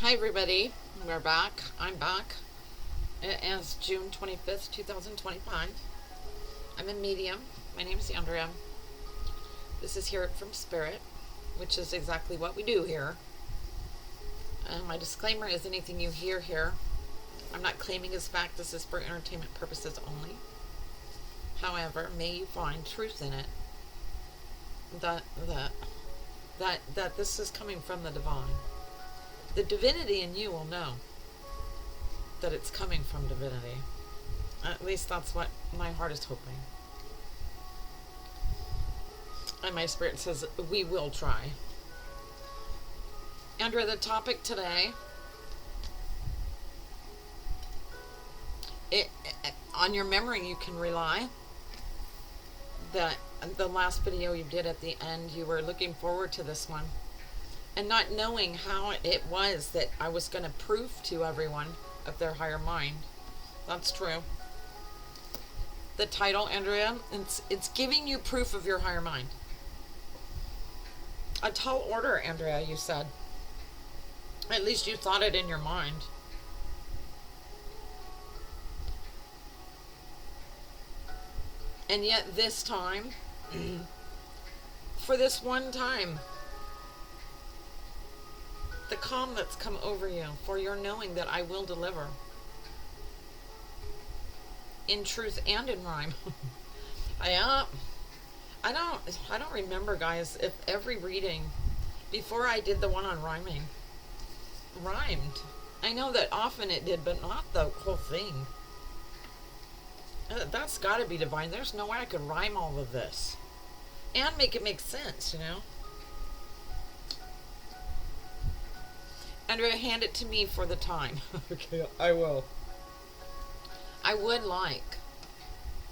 Hi everybody, we're back. I'm back. It is June 25th, 2025. I'm a medium. My name is Andrea. This is Hear It From Spirit, which is exactly what we do here. And my disclaimer is anything you hear here, I'm not claiming as fact. This is for entertainment purposes only. However, may you find truth in it. That this is coming from the divine. The divinity in you will know that it's coming from divinity. At least that's what my heart is hoping. And my spirit says we will try. Under the topic today, on your memory you can rely. That the last video you did at the end, you were looking forward to this one. And not knowing how it was that I was going to prove to everyone of their higher mind. That's true. The title, Andrea, it's giving you proof of your higher mind. A tall order, Andrea, you said. At least you thought it in your mind. And yet this time, for this one time, the calm that's come over you, for your knowing that I will deliver in truth and in rhyme. I don't remember, guys, if every reading before I did the one on rhyming rhymed. I know that often it did, but not the whole thing. That's got to be divine. There's no way I could rhyme all of this and make it make sense, you know. Andrea, hand it to me for the time. Okay, I will. I would like,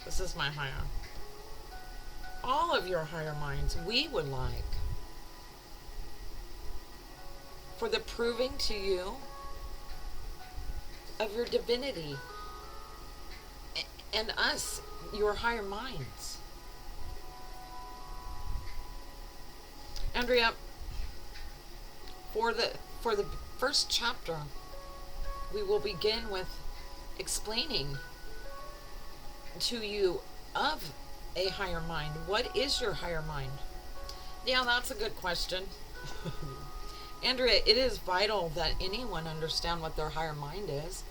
this is my higher, all of your higher minds, we would like, for the proving to you of your divinity and us, your higher minds. Andrea, for the first chapter, we will begin with explaining to you of a higher mind. What is your higher mind? Yeah, that's a good question. Andrea, it is vital that anyone understand what their higher mind is.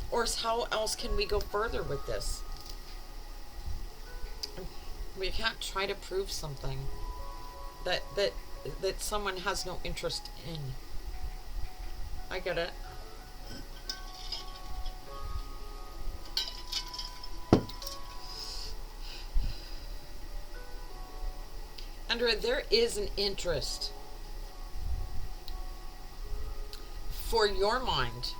Or how else can we go further with this? We can't try to prove something that someone has no interest in. I get it. Andrea, there is an interest for your mind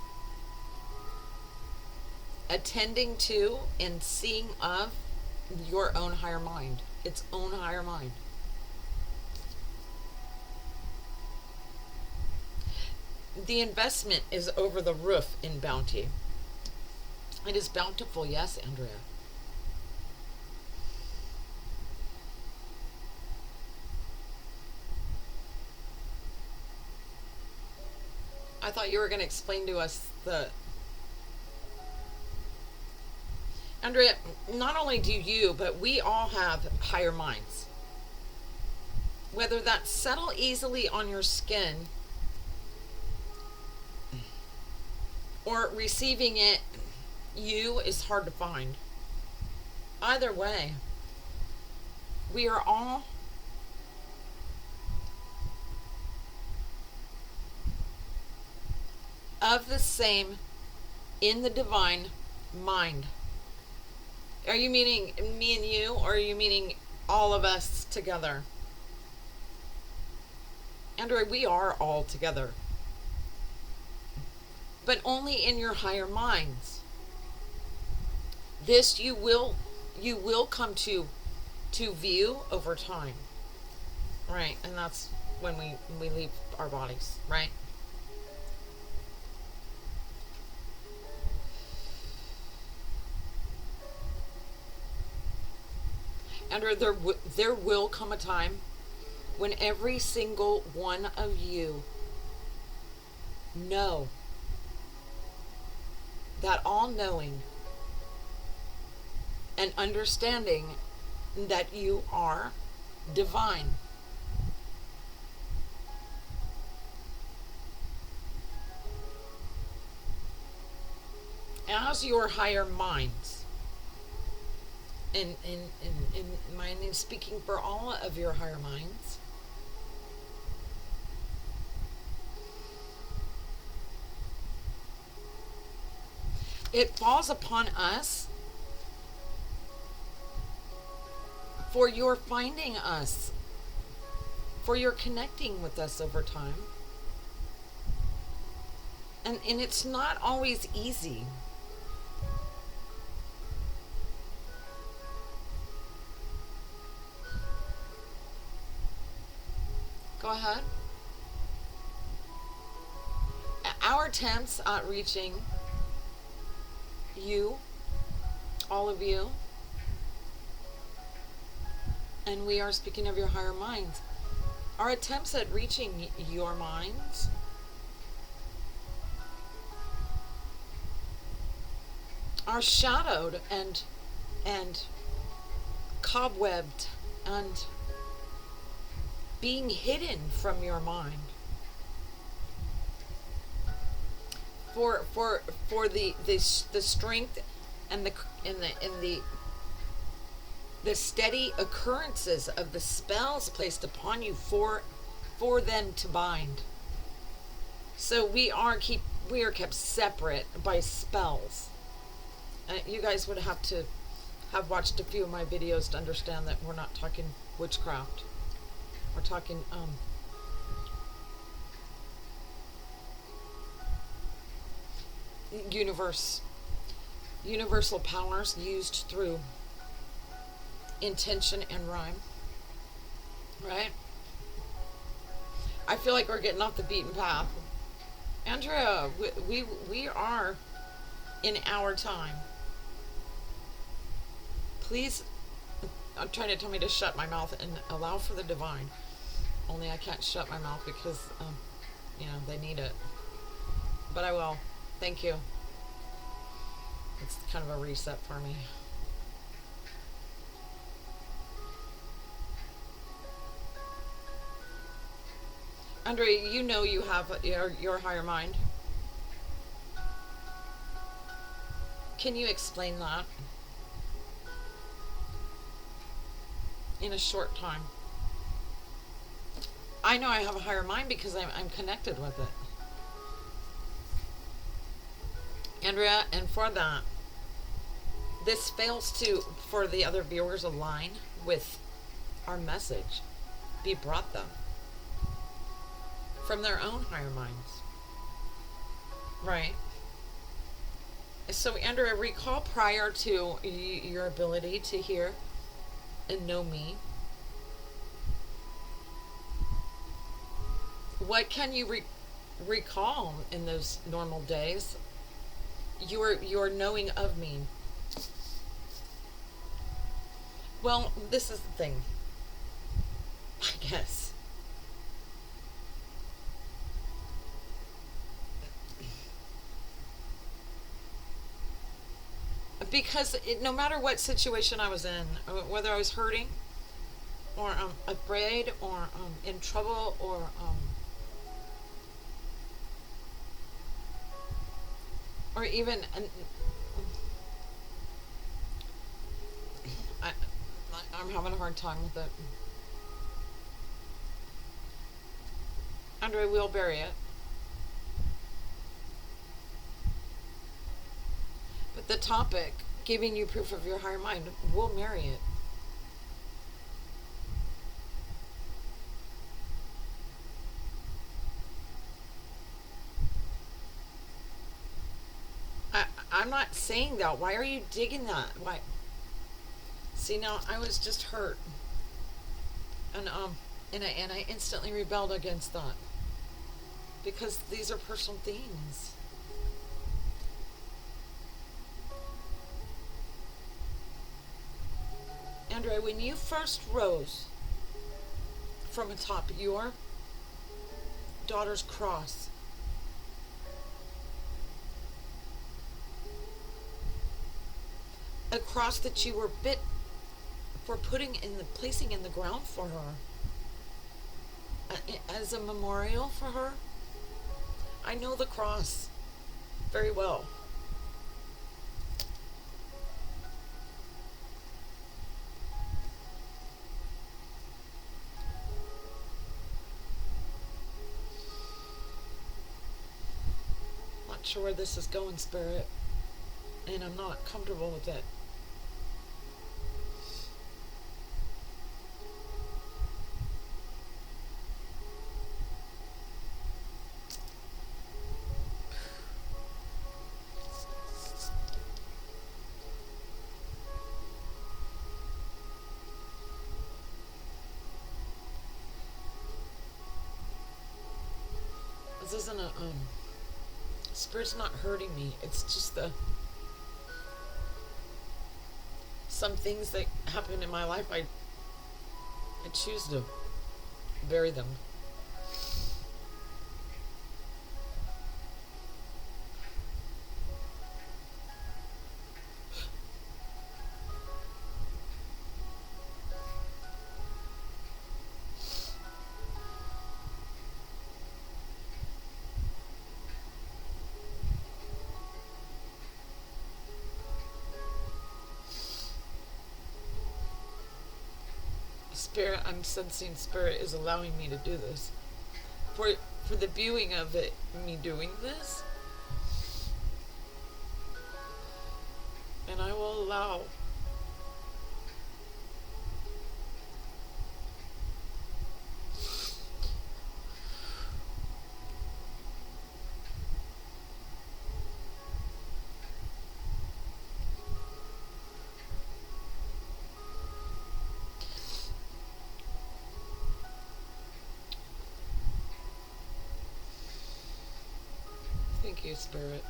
attending to and seeing of your own higher mind, its own higher mind. The investment is over the roof in bounty. It is bountiful, yes, Andrea. I thought you were going to explain to us the... Andrea, not only do you, but we all have higher minds. Whether that's settle easily on your skin or receiving it, you, is hard to find. Either way, we are all of the same in the divine mind. Are you meaning me and you, or are you meaning all of us together? Andrea, we are all together. But only in your higher minds. This you will come to view over time. Right, and that's when we leave our bodies, right? And there will come a time when every single one of you know that all-knowing and understanding that you are divine. As your higher minds, and mine is speaking for all of your higher minds, it falls upon us for your finding us, for your connecting with us over time. And it's not always easy. Go ahead. Our attempts at reaching you, all of you, and we are speaking of your higher minds, our attempts at reaching your minds are shadowed and cobwebbed and being hidden from your mind for the strength and the steady occurrences of the spells placed upon you for them to bind. So we are kept separate by spells. You guys would have to have watched a few of my videos to understand that we're not talking witchcraft. We're talking universal powers used through intention and rhyme. Right? I feel like we're getting off the beaten path. Andrea, we are in our time. Please, I'm trying to tell me to shut my mouth and allow for the divine. Only I can't shut my mouth because, they need it. But I will. Thank you. It's kind of a reset for me. Andre, you know you have your higher mind. Can you explain that in a short time? I know I have a higher mind because I'm connected with it. Andrea, and for that, this fails to, for the other viewers, align with our message be brought them from their own higher minds. Right? So, Andrea, recall prior to your ability to hear and know me, what can you recall in those normal days? Your knowing of me. Well, this is the thing, I guess. Because no matter what situation I was in, whether I was hurting or afraid or in trouble or even I'm having a hard time with it. Andre, we'll bury it. But the topic, giving you proof of your higher mind, we'll marry it. I'm not saying that. Why are you digging that? Why? See, now I was just hurt, and I instantly rebelled against that because these are personal things. Andre, when you first rose from atop your daughter's cross, a cross that you were bit for placing in the ground for her, as a memorial for her. I know the cross very well. Not sure where this is going, Spirit, and I'm not comfortable with it. This isn't a Spirit's not hurting me. It's just some things that happen in my life. I choose to bury them. Spirit, I'm sensing Spirit is allowing me to do this. For the viewing of it, me doing this. And I will allow Thank you, Spirit.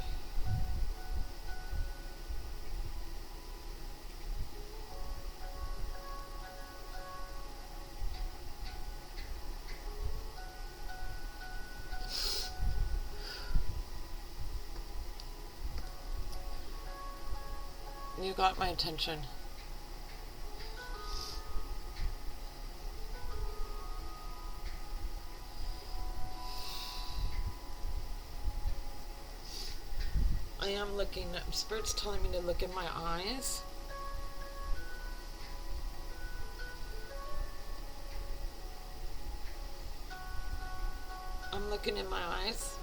You got my attention. I am looking, Spirit's telling me to look in my eyes. I'm looking in my eyes.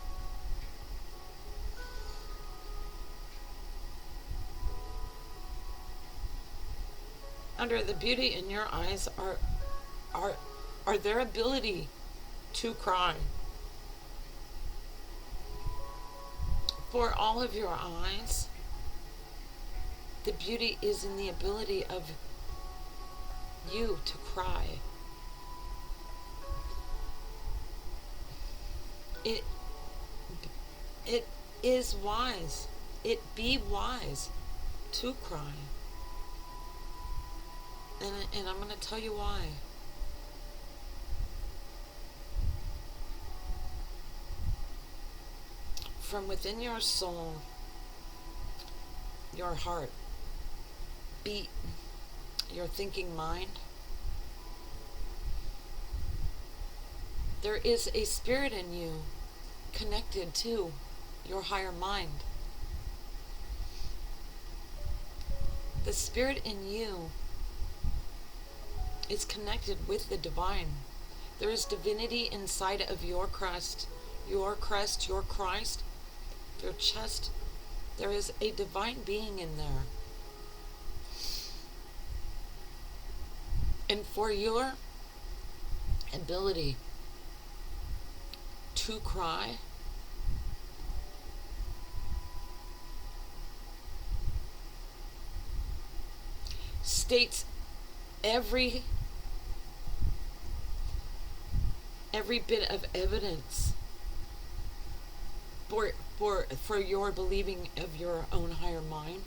Under the beauty in your eyes are their ability to cry. For all of your eyes, the beauty is in the ability of you to cry. It is wise. It be wise to cry. And I'm going to tell you why. From within your soul, your heart, beat, your thinking mind, there is a spirit in you connected to your higher mind. The spirit in you is connected with the divine. There is divinity inside of your crest, your Christ, your chest. There is a divine being in there. And for your ability to cry, states every bit of evidence for your believing of your own higher mind.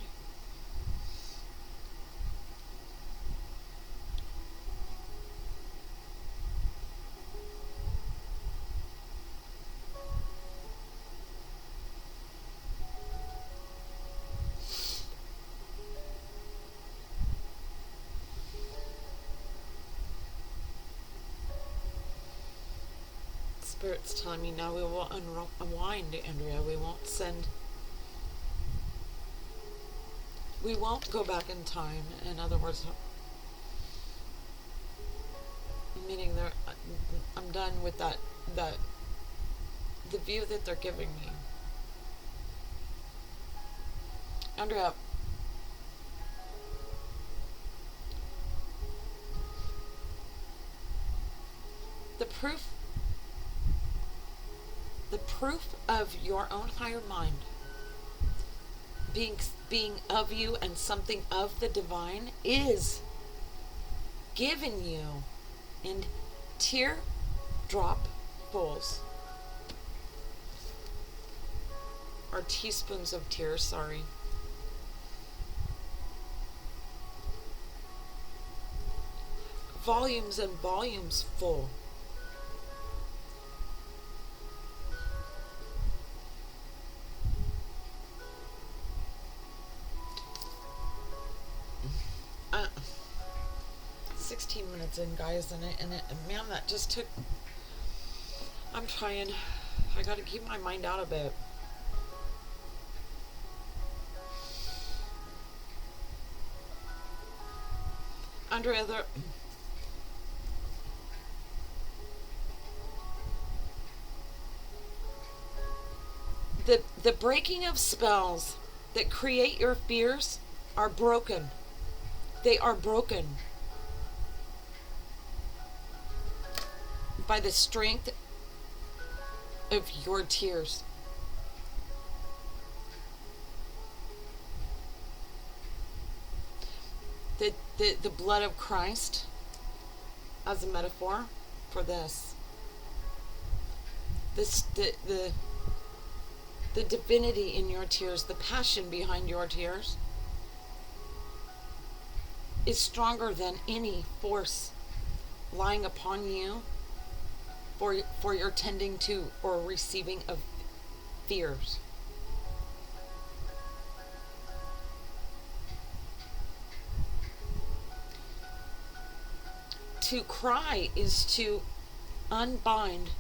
Spirit's telling me now we will unwind, Andrea. We won't go back in time. In other words, meaning I'm done with that the view that they're giving me. Andrea, the proof of your own higher mind being of you and something of the divine is given you in teardrop fuls, or teaspoons of tears, sorry. Volumes and volumes full. Uh, 16 minutes in, guys, and man, that just took. I'm trying. I got to keep my mind out a bit. Andrea, the breaking of spells that create your fears are broken. They are broken by the strength of your tears. The blood of Christ as a metaphor for this. The divinity in your tears, the passion behind your tears, is stronger than any force lying upon you for your tending to or receiving of fears. To cry is to unbind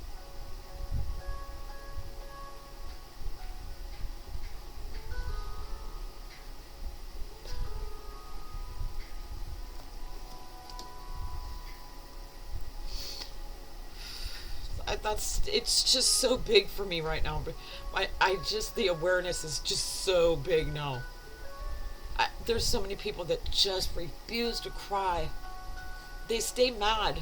it's just so big for me right now. I just, the awareness is just so big now. There's so many people that just refuse to cry. They stay mad.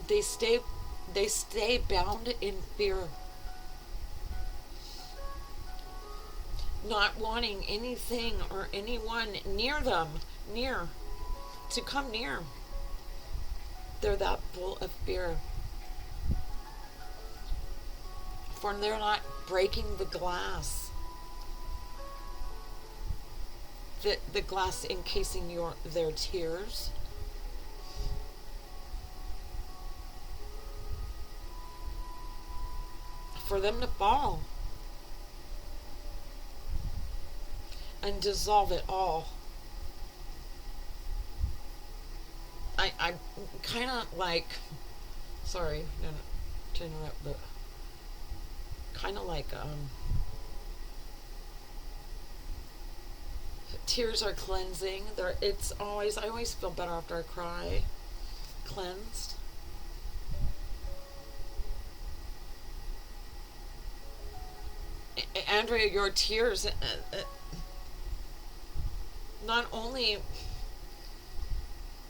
They stay bound in fear. Not wanting anything or anyone near them, to come near. They're that full of fear. For they're not breaking the glass. The glass encasing their tears. For them to fall. And dissolve it all. I kind of like, sorry to interrupt, but kind of like tears are cleansing. I always feel better after I cry. Cleansed. Andrea, your tears, not only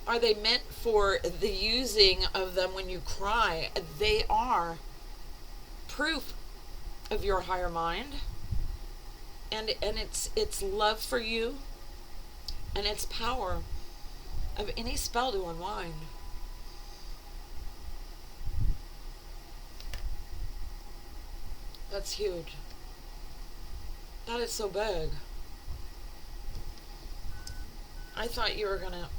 are they meant for the using of them when you cry, they are proof of your higher mind, and its love for you, and its power of any spell to unwind. That's huge. That is so big. I thought you were gonna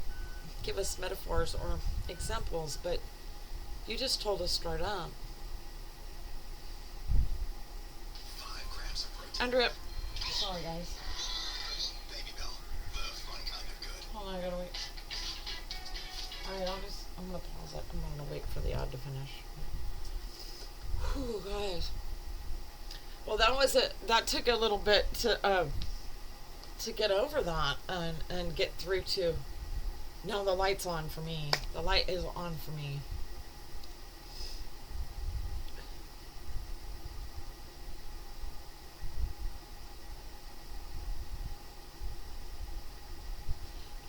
give us metaphors or examples, but you just told us straight up. 5 grams of protein. Andrea, sorry guys. Baby Bell, the fun kind of good. Hold on, I gotta wait. Alright, I'll just I'm gonna pause it. I'm gonna wait for the ad to finish. Whew, guys. Well, that took a little bit to get over that and get through to. No, the light's on for me. The light is on for me.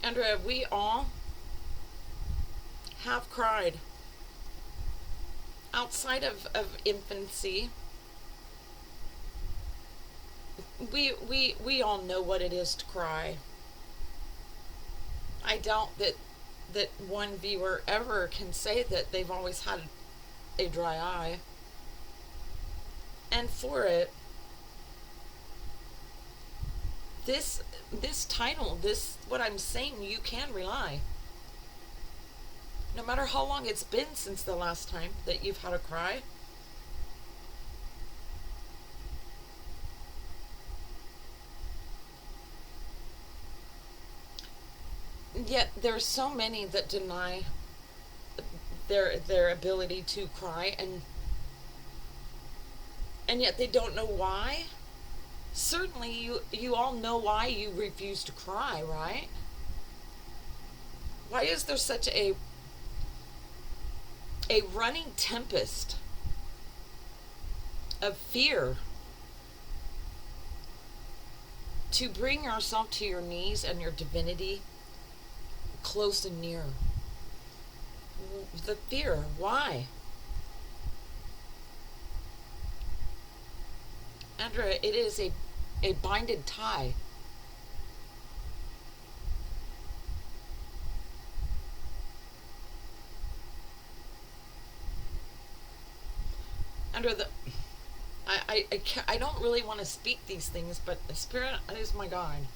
Andrea, we all have cried. Outside of infancy, we all know what it is to cry. I doubt that one viewer ever can say that they've always had a dry eye. And for it, this title, what I'm saying, you can rely. No matter how long it's been since the last time that you've had a cry. Yet there's so many that deny their ability to cry, and yet they don't know why. Certainly you all know why you refuse to cry, right? Why is there such a running tempest of fear to bring yourself to your knees and your divinity close and near? The fear, why? Andrea, it is a binded tie. Under the I don't really want to speak these things, but the Spirit is my guide.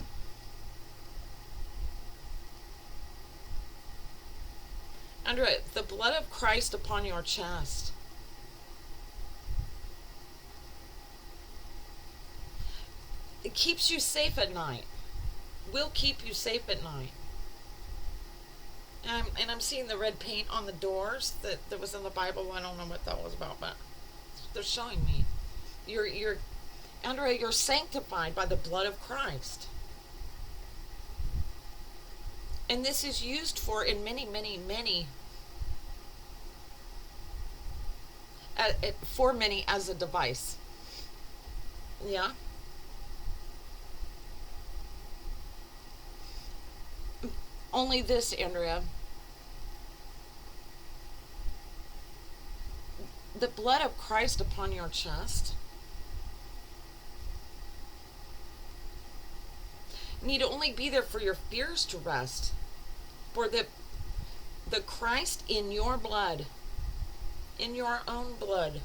Andrea, the blood of Christ upon your chest. It keeps you safe at night. Will keep you safe at night. And I'm seeing the red paint on the doors that was in the Bible. I don't know what that was about, but they're showing me. You're Andrea, you're sanctified by the blood of Christ. And this is used in many for many as a device. Yeah. Only this, Andrea. The blood of Christ upon your chest need only be there for your fears to rest. For the Christ in your blood, in your own blood,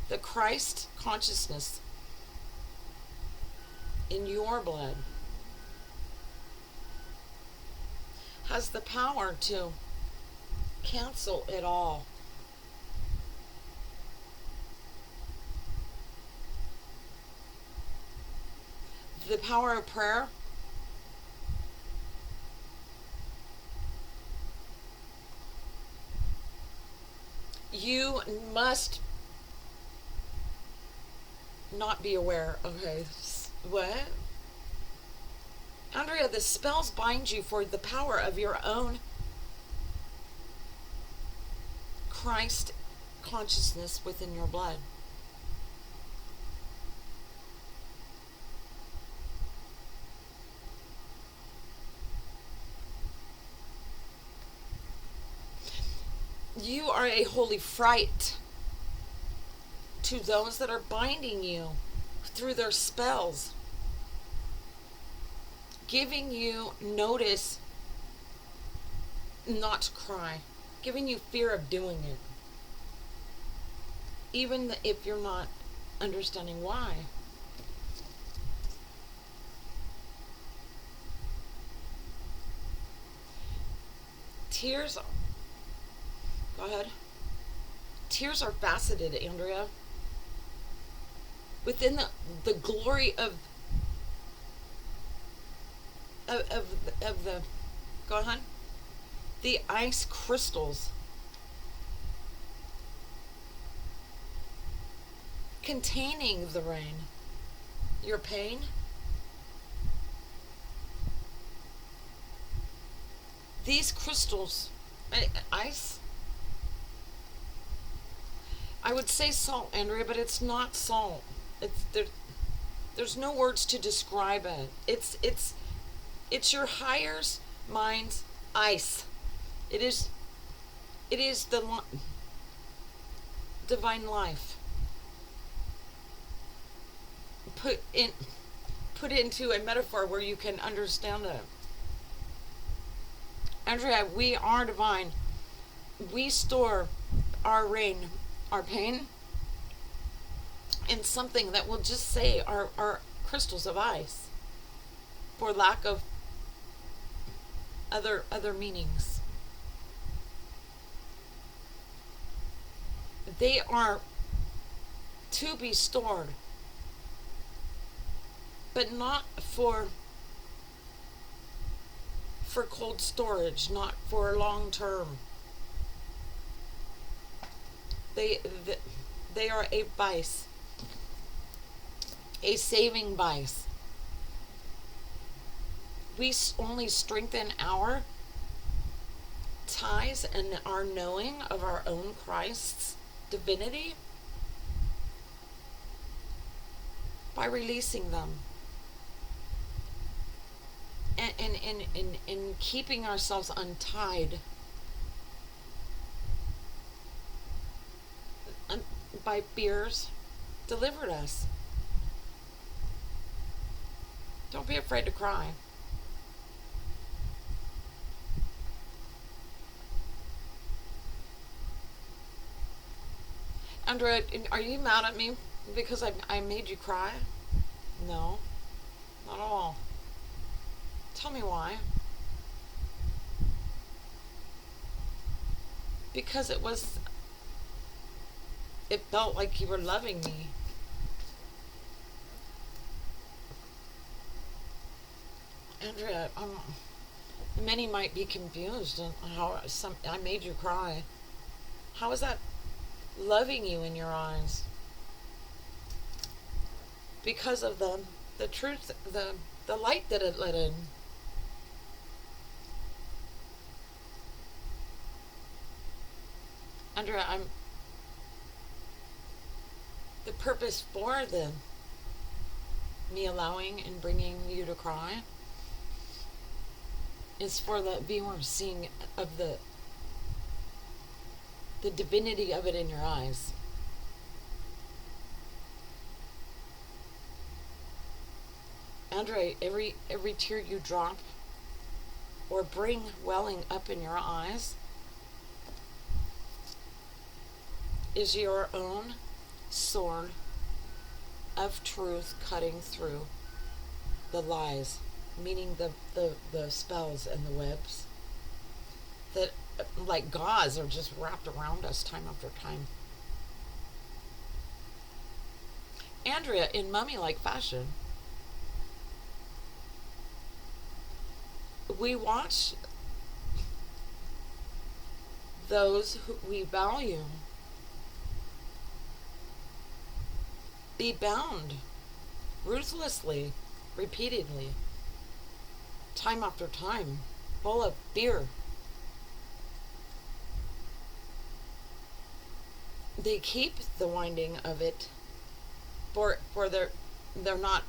the Christ consciousness in your blood has the power to cancel it all. The power of prayer. You must not be aware. Okay, what? Andrea, the spells bind you for the power of your own Christ consciousness within your blood. You are a holy fright to those that are binding you through their spells, giving you notice not to cry, giving you fear of doing it, even if you're not understanding why. Tears, go ahead. Tears are faceted, Andrea. Within the glory of the, go ahead. The ice crystals containing the rain, your pain, these crystals, ice, I would say salt, Andrea, but it's not salt. It's there. There's no words to describe it. It's your higher mind's ice. It is the divine life put into a metaphor where you can understand it. Andrea, we are divine. We store our rain, our pain, in something that will just say our crystals of ice, for lack of other meanings. They are to be stored, but not for cold storage, not for long term. They are a vice, a saving vice. We only strengthen our ties and our knowing of our own Christ's divinity by releasing them and keeping ourselves untied by fears delivered us. Don't be afraid to cry. Andrea, are you mad at me because I made you cry? No, not at all. Tell me why. Because it felt like you were loving me. Andrea, many might be confused on how I made you cry. How is that loving you in your eyes? Because of the truth, the light that it let in. Andrea, the purpose for me allowing and bringing you to cry is for the viewer seeing of the divinity of it in your eyes. Andre, every tear you drop or bring welling up in your eyes is your own sword of truth cutting through the lies, meaning the spells and the webs that like gauze are just wrapped around us time after time. Andrea, in mummy-like fashion, we watch those who we value be bound ruthlessly, repeatedly, time after time, full of fear. They keep the winding of it for they're not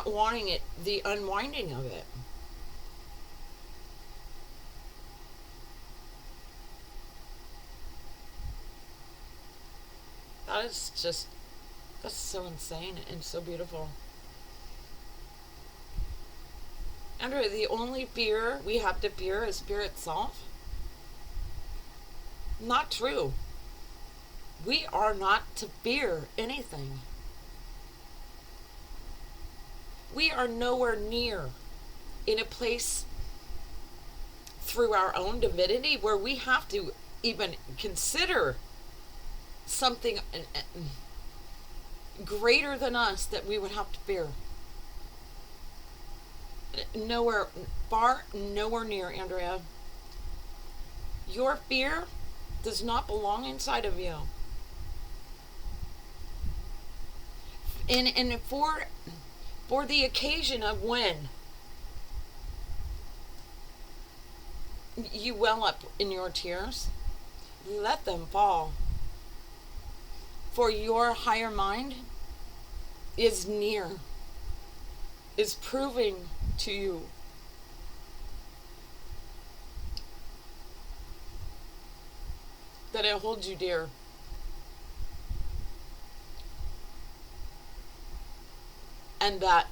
wanting it, the unwinding of it. That's so insane and so beautiful. Andrea, the only fear we have to fear is fear itself. Not true. We are not to fear anything. We are nowhere near in a place through our own divinity where we have to even consider something greater than us that we would have to fear. Nowhere near, Andrea. Your fear does not belong inside of you. And for the occasion of when you well up in your tears, let them fall. For your higher mind is near, is proving to you that it holds you dear. And that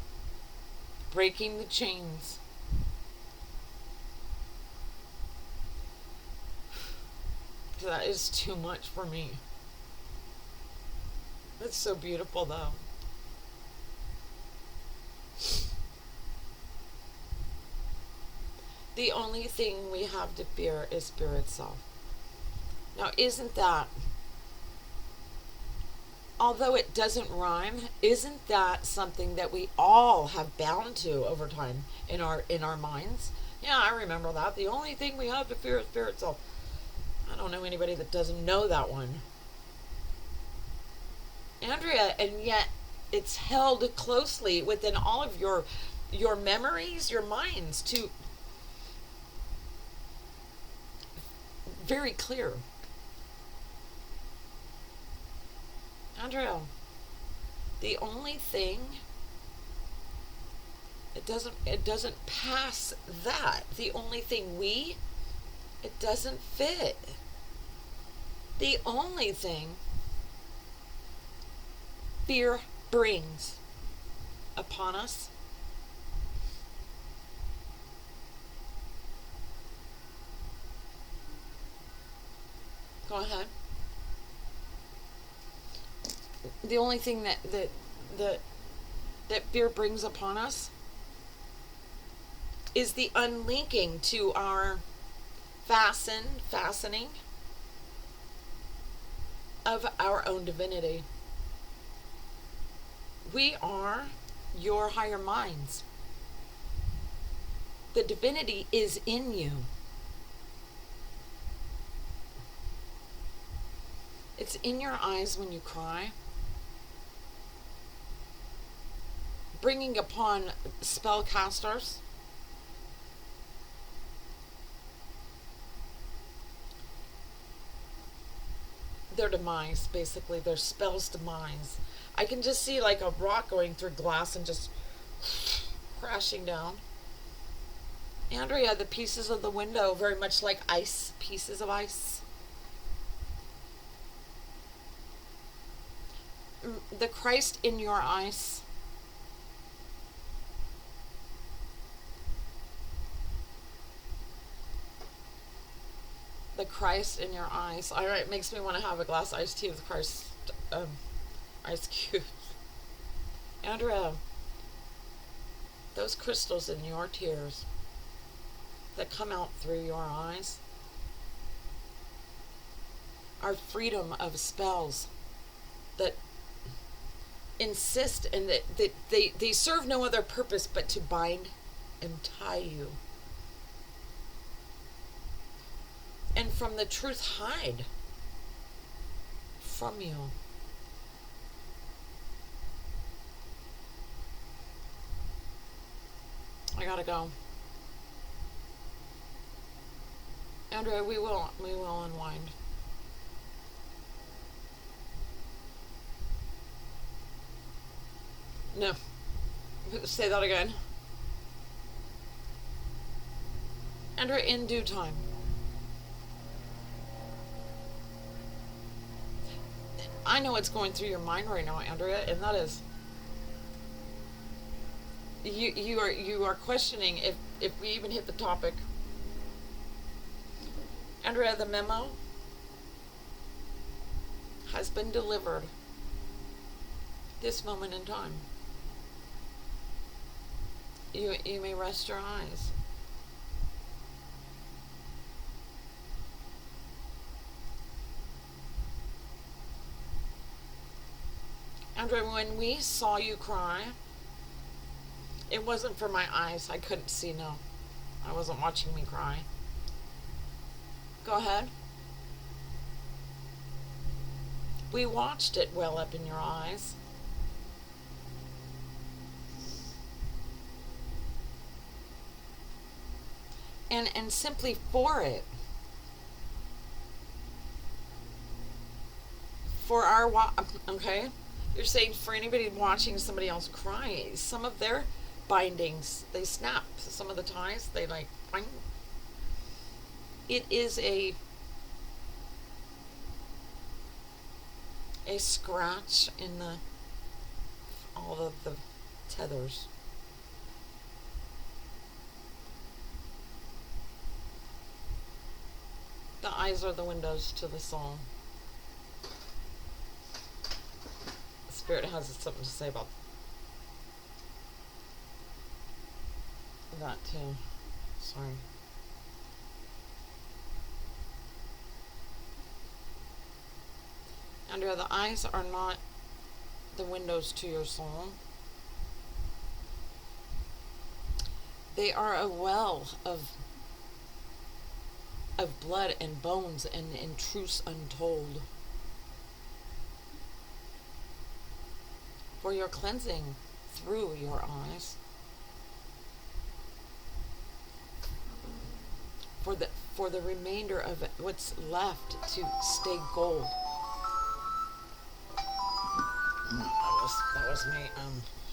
breaking the chains that is too much for me. It's so beautiful though. The only thing we have to fear is fear itself. Now, isn't that, although it doesn't rhyme, isn't that something that we all have bound to over time in our minds? Yeah, I remember that. The only thing we have to fear is fear itself. I don't know anybody that doesn't know that one. Andrea, and yet it's held closely within all of your memories, your minds, to very clear. Andrea, the only thing, it doesn't pass that. The only thing it doesn't fit. The only thing fear brings upon us go ahead. The only thing that fear brings upon us is the unlinking to our fastening of our own divinity. We are your higher minds. The divinity is in you. It's in your eyes when you cry, bringing upon spellcasters, their demise, basically, their spell's demise. I can just see like a rock going through glass and just crashing down. Andrea, the pieces of the window, very much like ice, pieces of ice. The Christ in your eyes. The Christ in your eyes. All right, it makes me want to have a glass of iced tea with Christ ice cubes. Andrea, those crystals in your tears that come out through your eyes are freedom of spells that insist and that they serve no other purpose but to bind and tie you. And from the truth hide from you. I gotta go. Andrea, we will unwind. No. Say that again. Andrea, in due time. I know what's going through your mind right now, Andrea, and that is you are questioning if we even hit the topic. Andrea, the memo has been delivered this moment in time. You may rest your eyes. Andrea, when we saw you cry, it wasn't for my eyes. I couldn't see, no. I wasn't watching me cry. Go ahead. We watched it well up in your eyes. And simply for it. For our okay, you're saying for anybody watching somebody else cry, some of their bindings they snap. Some of the ties they like. Bang. It is a scratch in the all of the tethers. The eyes are the windows to the soul. The Spirit has something to say about that too. Sorry. Andrea, the eyes are not the windows to your soul. They are a well of blood and bones and truths untold. For your cleansing through your eyes. For the remainder of what's left to stay gold. That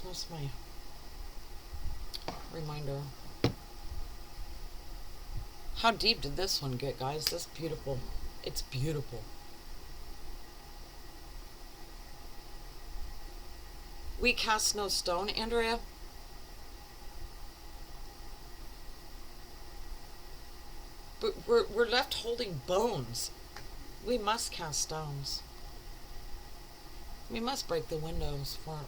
was my reminder. How deep did this one get, guys? This beautiful. It's beautiful. We cast no stone, Andrea. But we're left holding bones. We must cast stones. We must break the windows for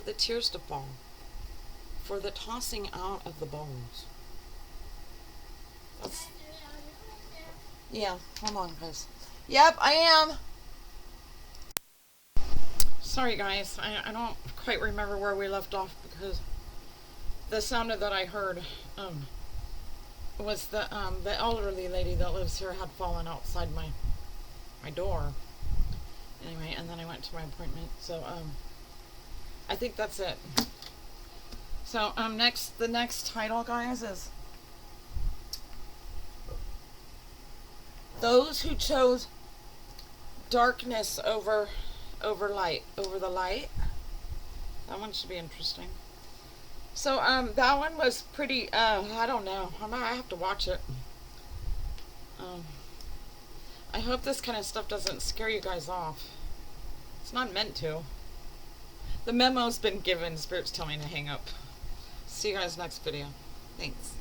the tears to fall. For the tossing out of the bones. Yeah, hold on, guys. Yep, I am. Sorry, guys. I don't quite remember where we left off because the sound that I heard was the elderly lady that lives here had fallen outside my door. Anyway, and then I went to my appointment. So I think that's it. So the next title, guys, is those who chose darkness over light, over the light. That one should be interesting. So that one was pretty. I don't know. I have to watch it. I hope this kind of stuff doesn't scare you guys off. It's not meant to. The memo's been given. Spirit's telling me to hang up. See you guys next video. Thanks.